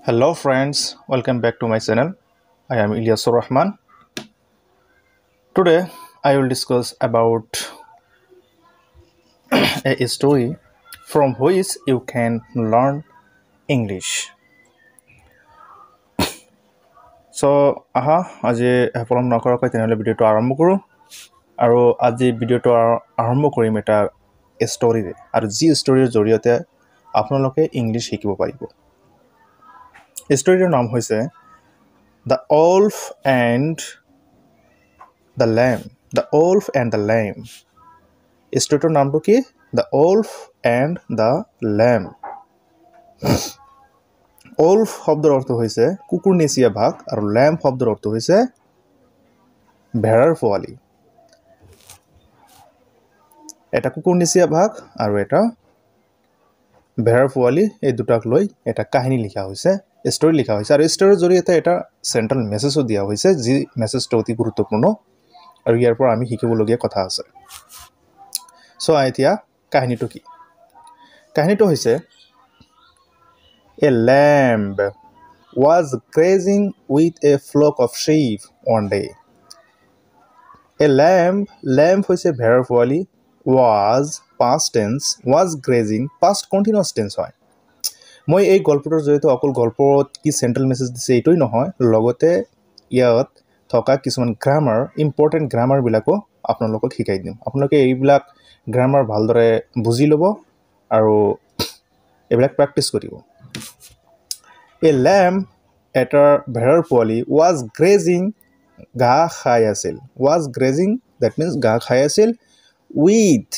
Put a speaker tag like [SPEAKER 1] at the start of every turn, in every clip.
[SPEAKER 1] Hello friends, welcome back to my channel. I am Ilyasur Rahman. Today I will discuss about a story from which you can learn English. So আজি পলম নকৰাকৈ তেনেহ'লে ভিডিঅ'টো আৰম্ভ কৰোঁ আৰু আজি ভিডিঅ'টো আৰম্ভ কৰিম এটা ষ্টৰীৰে আৰু যি ষ্টৰীৰ জৰিয়তে আপোনালোকে ইংলিছ শিকিব পাৰিব। ষ্টৰীৰ নাম হৈছে The Wolf and the Lamb. The Wolf and the Lamb. ষ্টৰীটোৰ নামটো কি? The Wolf and the Lamb. Wolf শব্দৰ অৰ্থ হৈছে কুকুৰনেচীয়া ভাগ আৰু lamb শব্দৰ অৰ্থ হৈছে ভেড়াৰ পোৱালি। এটা কুকুৰনেচীয়া ভাগ আৰু এটা ভেড়াৰ পোৱালি এই দুটাক লৈ এটা কাহিনী লিখা হৈছে, ষ্টৰী লিখা হৈছে আৰু ষ্টৰীৰ জৰিয়তে এটা চেণ্ট্ৰেল মেছেজো দিয়া হৈছে যি মেছেজটো অতি গুৰুত্বপূৰ্ণ আৰু ইয়াৰ পৰা আমি শিকিবলগীয়া কথা আছে। সো এতিয়া কাহিনীটো কি? কাহিনীটো হৈছে A lamb was grazing with a flock of sheep one day. A lamb হৈছে ভেড়াৰ পোৱালি, was past tense, was grazing past continuous tense হয়। মই এই গল্পটোৰ জৰিয়তে অকল গল্পত কি চেণ্ট্ৰেল মেছেজ দিছে এইটোই নহয়, লগতে ইয়াত থকা কিছুমান গ্ৰামাৰ, ইম্পৰ্টেণ্ট গ্ৰামাৰবিলাকো আপোনালোকক শিকাই দিম। আপোনালোকে এইবিলাক গ্ৰামাৰ ভালদৰে বুজি ল'ব আৰু এইবিলাক প্ৰেক্টিছ কৰিব। A lamb, এটা ভেড়াৰ পোৱালি, was grazing, ঘাঁহ খাই আছিল। was grazing, that means ঘাঁহ খাই আছিল, with,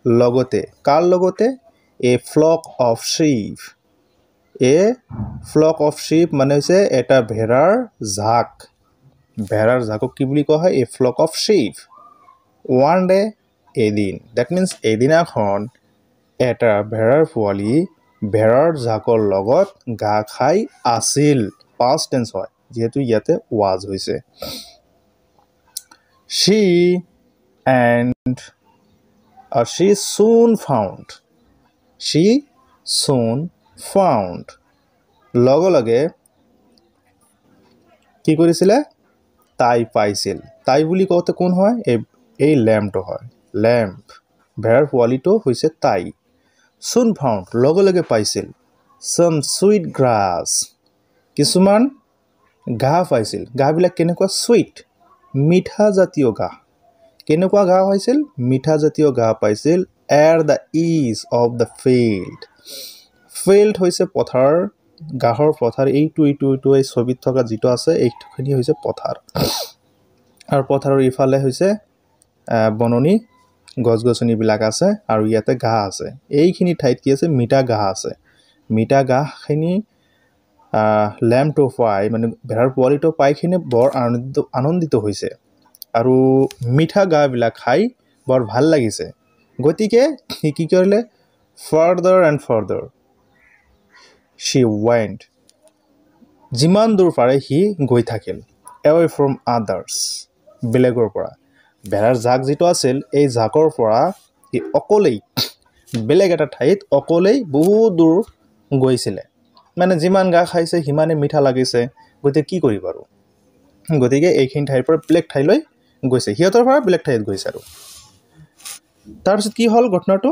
[SPEAKER 1] লগতে, কাৰ লগতে? A flock of sheep. A flock of sheep মানে হৈছে এটা ভেড়াৰ জাক। ভেড়াৰ জাকক কি বুলি কোৱা হয়? A flock of sheep. One day, এদিন, that means এদিনাখন এটা ভেড়াৰ পোৱালি ভেড়াৰ জাকৰ লগত ঘাঁহ খাই আছিল। past tense হয় যিহেতু ইয়াতে was হৈছে। She soon found লগে লগে কি কৰিছিলে? তাই পাইছিল। তাই বুলি কওঁতে কোন হয়? এই লেম্পটো হয়। লেম্প, ভেড়াৰ পোৱালিটো হৈছে তাই। soon found, লগে লগে পাইছিল। some sweet grass, কিছুমান ঘাঁহ পাইছিল। ঘাঁহবিলাক কেনেকুৱা? sweet, মিঠা জাতীয় ঘাঁহ। কেনেকুৱা ঘাঁহ পাইছিল? মিঠা জাতীয় ঘাঁহ পাইছিল। at the edge of the field. field হৈছে পথাৰ, ঘাঁহৰ পথাৰ। এইটো এই ছবিত থকা যিটো আছে এইখিনি হৈছে পথাৰ আৰু পথাৰৰ ইফালে হৈছে বননি, গছ গছনিবিলাক আছে আৰু ইয়াতে ঘাঁহ আছে। এইখিনি ঠাইত কি আছে? মিঠা ঘাঁহ আছে। মিঠা ঘাঁহখিনি লেম্পটো পাই, মানে ভেড়াৰ পোৱালিটো পাইখিনি বৰ আনন্দিত হৈছে আৰু মিঠা ঘাঁহবিলাক খাই বৰ ভাল লাগিছে। গতিকে সি কি কৰিলে? further and further she went, যিমান দূৰ পাৰে সি গৈ থাকিল। away from others, বেলেগৰ পৰা। ভেড়াৰ জাক যিটো আছিল এই জাকৰ পৰা সি অকলেই বেলেগ এটা ঠাইত অকলেই বহুত দূৰ গৈছিলে। মানে যিমান ঘাঁহ খাইছে সিমানে মিঠা লাগিছে, গতিকে কি কৰিব আৰু? গতিকে এইখিনি ঠাইৰ পৰা বেলেগ ঠাইলৈ গৈছে, সিহঁতৰ পৰা বেলেগ ঠাইত গৈছে আৰু। তাৰপিছত কি হ'ল ঘটনাটো?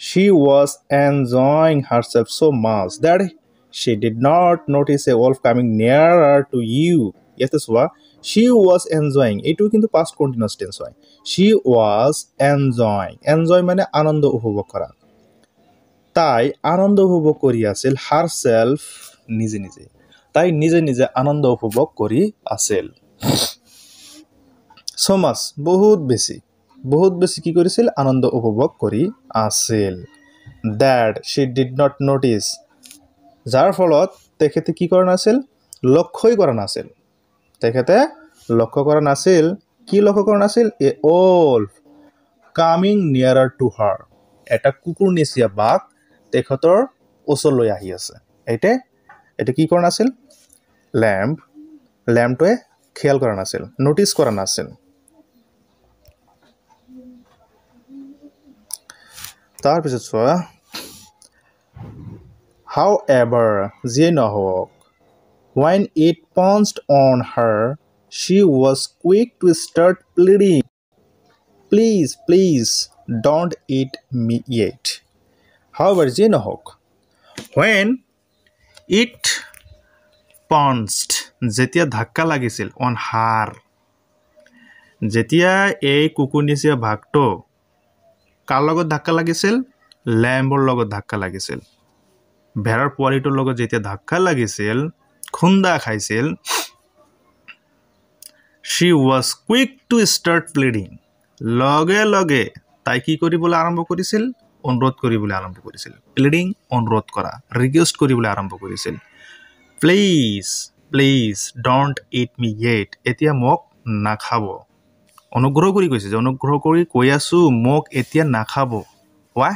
[SPEAKER 1] she was enjoying herself so much that she did not notice a wolf coming nearer to you. ইয়াতে চোৱা, she was enjoying, এইটো কিন্তু past continuous tense হয়। she was enjoy মানে আনন্দ উপভোগ কৰা। তাই আনন্দ উপভোগ কৰি আছিল herself, নিজে নিজে। তাই নিজে নিজে আনন্দ উপভোগ কৰি আছিল। so much, বহুত বেছি কি কৰিছিল? আনন্দ উপভোগ কৰি আছিল। that she did not notice, যাৰ ফলত তেখেতে কি কৰা নাছিল? লক্ষ্যই কৰা নাছিল। তেখেতে লক্ষ্য কৰা নাছিল। কি লক্ষ্য কৰা নাছিল? a wolf coming nearer to her, এটা কুকুৰনেচীয়া বাঘ তেখেতৰ ওচৰলৈ আহি আছে। এটা কি কৰা নাছিল? লেম্পটোৱে খেয়াল কৰা নাছিল, নটিচ কৰা নাছিল। তাৰপিছত চোৱা, however, যিয়ে নহওক, When it pounced on her, she was quick to start pleading. Please, please, don't eat me yet. However, যি নহওক, when it pounced, যেতিয়া ধাক্কা লাগিছিল on her, যেতিয়া এই কুকুৰনিচীয়া ভাগটো কাৰ লগত ধাক্কা লাগিছিল? লেম্বৰ লগত ধাক্কা লাগিছিল। ভেড়াৰ পোৱালিটোৰ লগত যেতিয়া ধাক্কা লাগিছিল, খুন্দা খাইছিল, she was quick to start pleading. লগে লগে তাই কি কৰিবলৈ আৰম্ভ কৰিছিল? অনুৰোধ কৰিবলৈ আৰম্ভ কৰিছিল। প্লিডিং, অনুৰোধ কৰা, ৰিকুৱেষ্ট কৰিবলৈ আৰম্ভ কৰিছিল। Please, please, don't it me yet. এতিয়া মোক নাখাব। অনুগ্ৰহ কৰি কৈছে যে অনুগ্ৰহ কৰি কৈ আছোঁ মোক এতিয়া নাখাব। Why?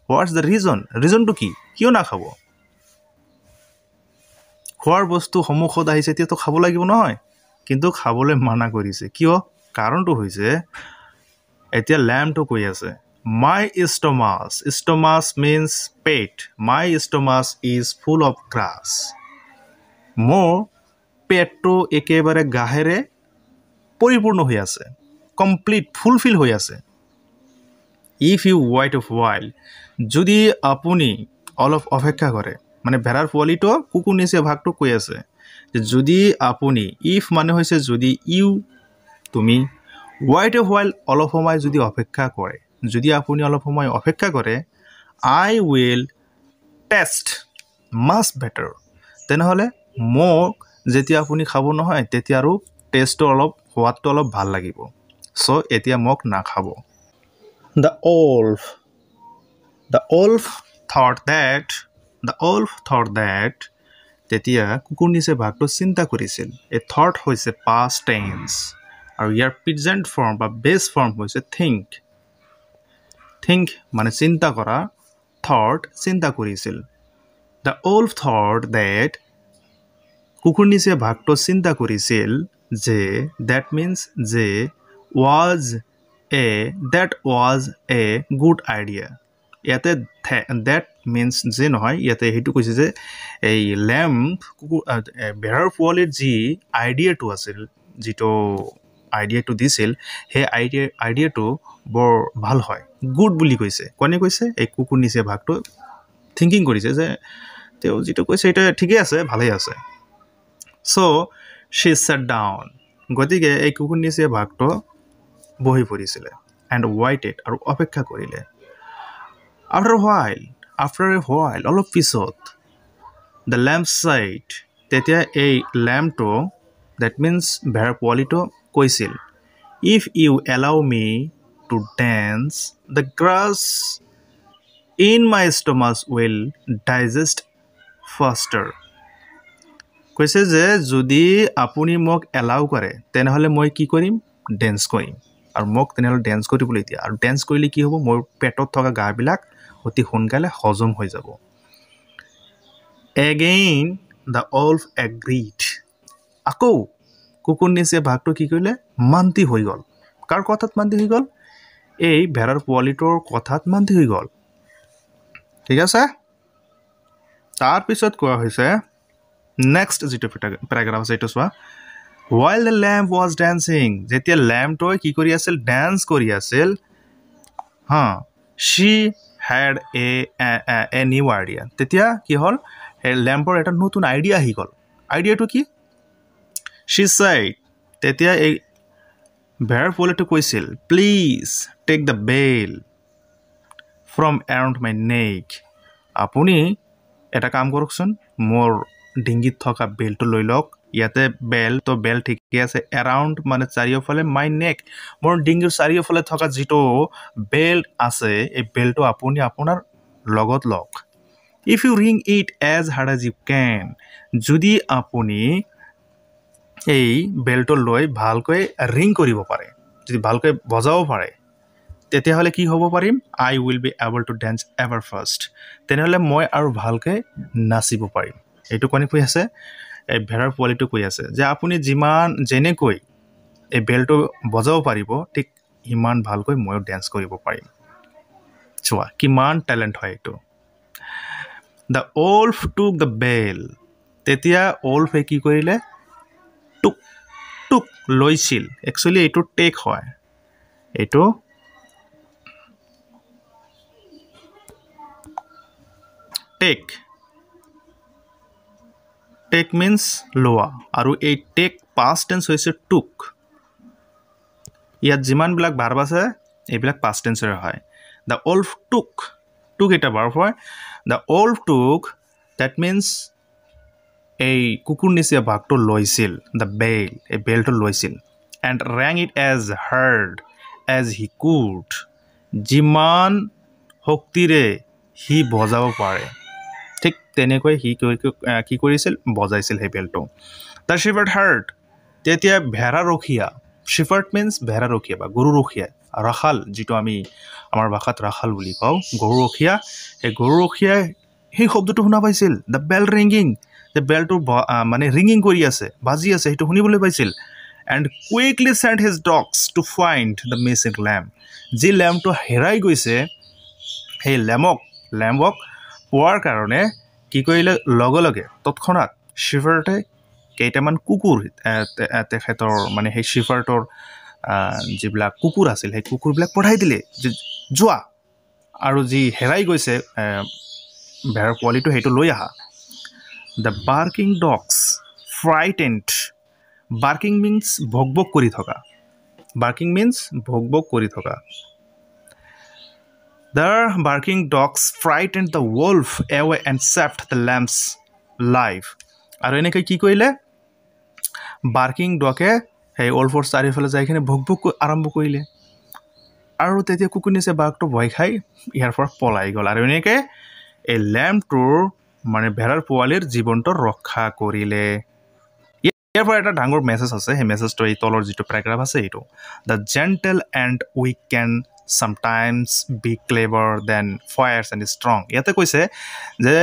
[SPEAKER 1] What's the reason? ৰিজনটো কি? কিয় নাখাব? খোৱাৰ বস্তু সন্মুখত আহিছে, এতিয়াতো খাব লাগিব নহয়, কিন্তু খাবলৈ মানা কৰিছে। কিয়? কাৰণটো হৈছে এতিয়া লেম্বটো কৈ আছে my stomach means Pat, my stomach is full of grass. মোৰ পেটটো একেবাৰে ঘাঁহেৰে পৰিপূৰ্ণ হৈ আছে, কমপ্লিট ফুলফিল হৈ আছে। If you wait of while, যদি আপুনি অলপ অপেক্ষা কৰে, মানে ভেড়াৰ পোৱালিটো কুকুৰনিচীয়া ভাগটো কৈ আছে যে যদি আপুনি, ইফ মানে হৈছে যদি, ইউ তুমি, ৱাইট অফ ৱাইল অলপ সময় যদি অপেক্ষা কৰে, যদি আপুনি অলপ সময় অপেক্ষা কৰে, আই উইল টেষ্ট মাছ বেটাৰ, তেনেহ'লে মোক যেতিয়া আপুনি খাব নহয় তেতিয়া আৰু টেষ্টটো অলপ, সোৱাদটো অলপ ভাল লাগিব। চ' এতিয়া মোক নাখাব। The wolf thought that তেতিয়া কুকুৰনিচীয়া ভাগটো চিন্তা কৰিছিল। এই থট হৈছে past tense আৰু ইয়াৰ প্ৰেজেণ্ট ফৰ্ম বা বেছ ফৰ্ম হৈছে think মানে চিন্তা কৰা, থট চিন্তা কৰিছিল। The wolf thought that কুকুৰনিচীয়া ভাগটো চিন্তা কৰিছিল যে that means যে that was a good idea. ইয়াতে that means যে নহয়, ইয়াতে সেইটো কৈছে যে এই ভেড়াৰ পোৱালিৰ যি আইডিয়াটো আছিল, যিটো আইডিয়াটো দিছিল, সেই আইডিয়াটো বৰ ভাল হয়, গুড বুলি কৈছে। কোনে কৈছে? এই কুকুৰনিচীয়া ভাগটো থিংকিং কৰিছে যে তেওঁ যিটো কৈছে সেইটো ঠিকেই আছে, ভালেই আছে। চ' she sat down, গতিকে এই কুকুৰনিচীয়া ভাগটো বহি পৰিছিলে and waited, আৰু অপেক্ষা কৰিলে। after a while, অলপ পিছত, the lamb said, তেতিয়া এই লেম্বটো, that means ভেড়াৰ পোৱালিটো কৈছিল, if you allow me to dance, the grass in my stomach will digest faster. কৈছে যে যদি আপুনি মোক এলাউ কৰে তেনেহ'লে মই কি কৰিম? ডেন্স কৰিম। আৰু মোক তেনেহ'লে ডেন্স কৰিবলৈ এতিয়া, আৰু ডেন্স কৰিলে কি হ'ব? মোৰ পেটত থকা ঘাঁহবিলাক অতি সোনকালে হজম হৈ যাব। Again the wolf agreed. আকৌ কুকুৰনিচীয়া ভাগটো কি কৰিলে? মান্তি হৈ গ'ল। কাৰ কথাত মান্তি হৈ গ'ল? এই ভেড়াৰ পোৱালিটোৰ কথাত মান্তি হৈ গ'ল। ঠিক আছে? তাৰপিছত কোৱা হৈছে নেক্সট যিটো পেৰাগ্ৰাফ আছে এইটো চোৱা। While the lamb was dancing, যেতিয়া লেম্বটোৱে কি কৰি আছিল? ডেন্স কৰি আছিল। She had a new idea. তেতিয়া কি হ'ল? লেম্বৰ এটা নতুন আইডিয়া আহি গ'ল। আইডিয়াটো কি? She said, তেতিয়া এই ভেড়াৰ পোৱালিটো কৈছিল, please take the bell from around my neck. আপুনি এটা কাম কৰকচোন, মোৰ ডিংগিত থকা বেলটো লৈ লওক। ইয়াতে বেল ঠিকে আছে, এৰাউণ্ড মানে চাৰিওফালে, মাই নেক মোৰ ডিংগিৰ চাৰিওফালে থকা যিটো বেল্ট আছে, এই বেল্টটো আপুনি আপোনাৰ লগত লওক। If you ring it as hard as you can, যদি আপুনি এই বেল্টটো লৈ ভালকৈ ৰিং কৰিব পাৰে, যদি ভালকৈ বজাব পাৰে, তেতিয়াহ'লে কি হ'ব পাৰিম? I will be able to dance ever first, তেনেহ'লে মই আৰু ভালকৈ নাচিব পাৰিম। এইটো কোনে কৈ আছে? এই ভেড়াৰ পোৱালিটো কৈ আছে যে আপুনি যেনেকৈ এই বেলটো বজাব পাৰিব, ঠিক সিমান ভালকৈ ময়ো ডেন্স কৰিব পাৰিম। চোৱা কিমান টেলেণ্ট হয় এইটো। The wolf took the bell, তেতিয়া ওলফে কি কৰিলে টুক টুক লৈছিল একচুৱেলি এইটো টেক হয় এইটো টেক টেক মিন্স লোৱা আৰু এই টেক পাষ্ট টেন্স হৈছে টুক ইয়াত যিমানবিলাক ভাৰ্ব আছে এইবিলাক পাষ্ট টেন্সৰে হয় দ্য ওলফ টুক এটা ভাৰ্ব হয় দ্য ওলফ টুক দ্যাট মিন্স এই কুকুৰ নিচিনা ভাগটো লৈছিল দ্য বেল এই বেলটো লৈছিল and rang it as hard as he could যিমান শক্তিৰে সি বজাব পাৰে ঠিক তেনেকৈ সি কি কৰিছিল বজাইছিল সেই বেলটো দ্য শ্বিফাৰ্ড হাৰ্ড তেতিয়া ভেড়াৰখীয়া শ্বিফাৰ্ড মিন্স ভেড়াৰখীয়া বা গৰুৰখীয়া ৰাখাল যিটো আমি আমাৰ ভাষাত ৰাখাল বুলি কওঁ গৰুৰখীয়া সেই গৰুৰখীয়াই সেই শব্দটো শুনা পাইছিল দ্য বেল ৰিংগিং যে বেলটো মানে ৰিঙিং কৰি আছে বাজি আছে সেইটো শুনিবলৈ পাইছিল and quickly send his dogs to find the missing lamp যি লেম্পটো হেৰাই গৈছে সেই লেম্পক পোৱাৰ কাৰণে কি কৰিলে লগে লগে তৎক্ষণাত শ্বিফাৰ্ডে কেইটামান কুকুৰ তেখেতৰ মানে সেই শ্বিফাৰ্ডৰ যিবিলাক কুকুৰ আছিল সেই কুকুৰবিলাক পঠাই দিলে যে যোৱা আৰু যি হেৰাই গৈছে ভেড়াৰ পোৱালিটো সেইটো লৈ আহা the barking dogs frightened barking means ভক ভক কৰি থকা বাৰ্কিং মিন্স ভক ভক কৰি থকা The barking dogs frightened the wolf away and saved the lamb's life. আৰু এনেকৈ কি কৰিলে বাৰ্কিং ডগে সেই ওলফৰ চাৰিওফালে যাই কিনে ভক ভক আৰম্ভ কৰিলে আৰু তেতিয়া কুকুৰ নিচিনা বাঘটো ভয় খাই ইয়াৰ পৰা পলাই গ'ল আৰু এনেকৈ এই লেম্পটোৰ মানে ভেড়াৰ পোৱালিৰ জীৱনটো ৰক্ষা কৰিলে ইয়াৰ পৰা এটা ডাঙৰ মেছেজ আছে সেই মেছেজটো এই তলৰ যিটো পেৰাগ্ৰাফ আছে এইটো the gentle and weak can sometimes be clever than fierce and strong ইয়াতে কৈছে যে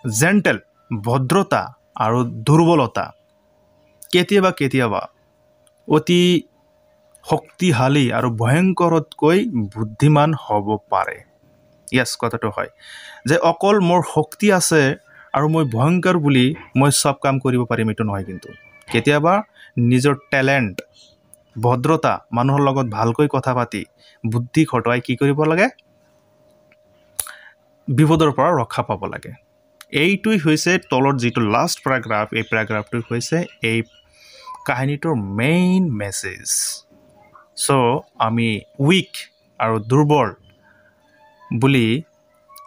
[SPEAKER 1] জেণ্টেল ভদ্ৰতা আৰু দুৰ্বলতা কেতিয়াবা অতি শক্তিশালী আৰু ভয়ংকৰতকৈ বুদ্ধিমান হ'ব পাৰে ইয়াছ কথাটো হয় যে অকল মোৰ শক্তি আছে আৰু মই ভয়ংকৰ বুলি মই সব কাম কৰিব পাৰিম এইটো নহয় কিন্তু কেতিয়াবা নিজৰ টেলেণ্ট ভদ্ৰতা মানুহৰ লগত ভালকৈ কথা পাতি বুদ্ধি খটুৱাই কি কৰিব লাগে বিপদৰ পৰা ৰক্ষা পাব লাগে এইটোই হৈছে তলৰ যিটো লাষ্ট পেৰাগ্ৰাফ এই পেৰাগ্ৰাফটো হৈছে এই কাহিনীটোৰ মেইন মেছেজ সো আমি উইক আৰু দুৰ্বল বুলি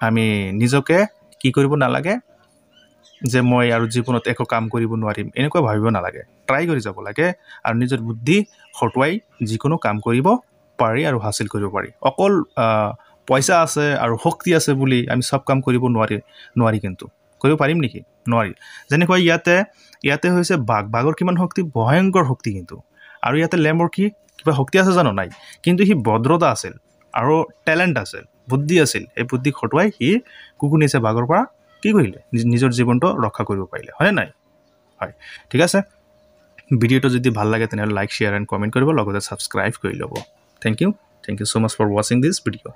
[SPEAKER 1] আমি নিজকে কি কৰিব নালাগে যে মই আৰু জীৱনত একো কাম কৰিব নোৱাৰিম এনেকুৱা ভাবিব নালাগে ট্ৰাই কৰি যাব লাগে আৰু নিজৰ বুদ্ধি খটুৱাই যিকোনো কাম কৰিব পাৰি আৰু হাসিল কৰিব পাৰি অকল পইচা আছে আৰু শক্তি আছে বুলি আমি সব কাম কৰিব নোৱাৰি কিন্তু কৰিব পাৰিম নেকি নোৱাৰি যেনেকৈ ইয়াতে হৈছে বাঘৰ কিমান শক্তি ভয়ংকৰ শক্তি কিন্তু আৰু ইয়াতে লেম্বৰ কি কিবা শক্তি আছে জানো নাই কিন্তু সি ভদ্ৰতা আছিল আৰু টেলেণ্ট আছিল বুদ্ধি আছিল এই বুদ্ধি খটুৱাই সি কুকুৰ নিচিনা বাঘৰ পৰা কি কৰিলে নিজৰ জীৱনটো ৰক্ষা কৰিব পাৰিলে হয়নে নাই হয় ঠিক আছে ভিডিঅ'টো যদি ভাল লাগে তেনেহ'লে লাইক শ্বেয়াৰ এণ্ড কমেণ্ট কৰিব লগতে ছাবস্ক্ৰাইব কৰি ল'ব Thank you so much for watching this video.